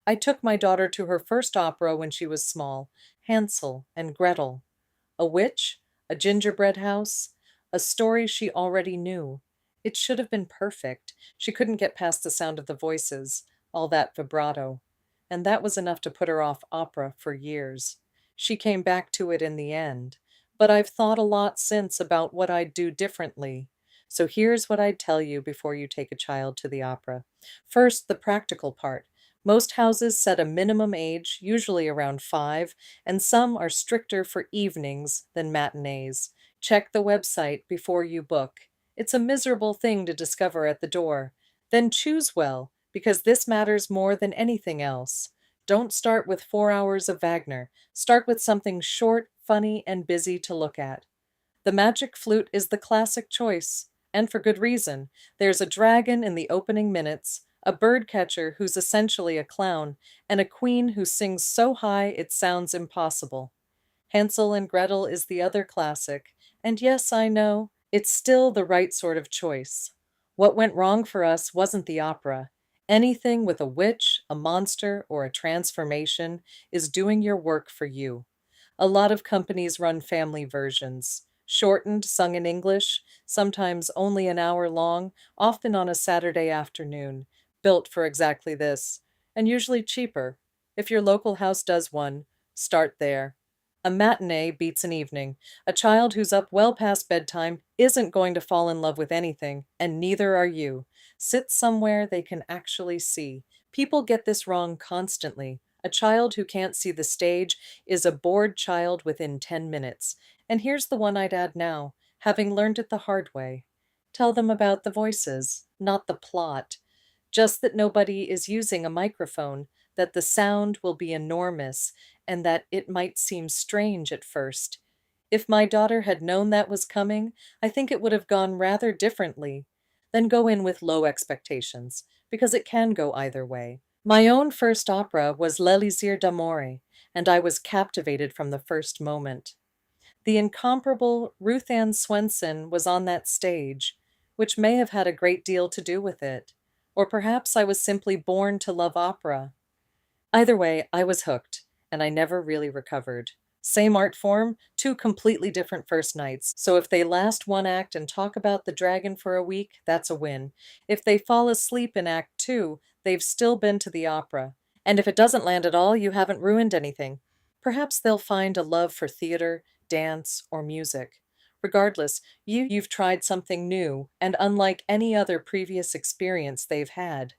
I took my daughter to her first opera when she was small, Hansel and Gretel. A witch, a gingerbread house, a story she already knew. It should have been perfect. She couldn't get past the sound of the voices, all that vibrato. And that was enough to put her off opera for years. She came back to it in the end. But I've thought a lot since about what I'd do differently. So here's what I'd tell you before you take a child to the opera. First, the practical part. Most houses set a minimum age, usually around 5, and some are stricter for evenings than matinees. Check the website before you book. It's a miserable thing to discover at the door. Then choose well, because this matters more than anything else. Don't start with 4 hours of Wagner. Start with something short, funny, and busy to look at. The Magic Flute is the classic choice, and for good reason. There's a dragon in the opening minutes, a bird catcher who's essentially a clown, and a queen who sings so high it sounds impossible. Hansel and Gretel is the other classic, and yes, I know, it's still the right sort of choice. What went wrong for us wasn't the opera. Anything with a witch, a monster, or a transformation is doing your work for you. A lot of companies run family versions, shortened, sung in English, sometimes only an hour long, often on a Saturday afternoon, built for exactly this, and usually cheaper. If your local house does one, start there. A matinee beats an evening. A child who's up well past bedtime isn't going to fall in love with anything, and neither are you. Sit somewhere they can actually see. People get this wrong constantly. A child who can't see the stage is a bored child within 10 minutes. And here's the one I'd add now, having learned it the hard way. Tell them about the voices, not the plot. Just that nobody is using a microphone, that the sound will be enormous, and that it might seem strange at first. If my daughter had known that was coming, I think it would have gone rather differently. Then go in with low expectations, because it can go either way. My own first opera was L'Elisir d'Amore, and I was captivated from the first moment. The incomparable Ruth Ann Swenson was on that stage, which may have had a great deal to do with it. Or perhaps I was simply born to love opera. Either way, I was hooked, and I never really recovered. Same art form, two completely different first nights. So if they last one act and talk about the dragon for a week, that's a win. If they fall asleep in Act Two, they've still been to the opera. And if it doesn't land at all, you haven't ruined anything. Perhaps they'll find a love for theater, dance, or music. Regardless, you've tried something new and unlike any other previous experience they've had.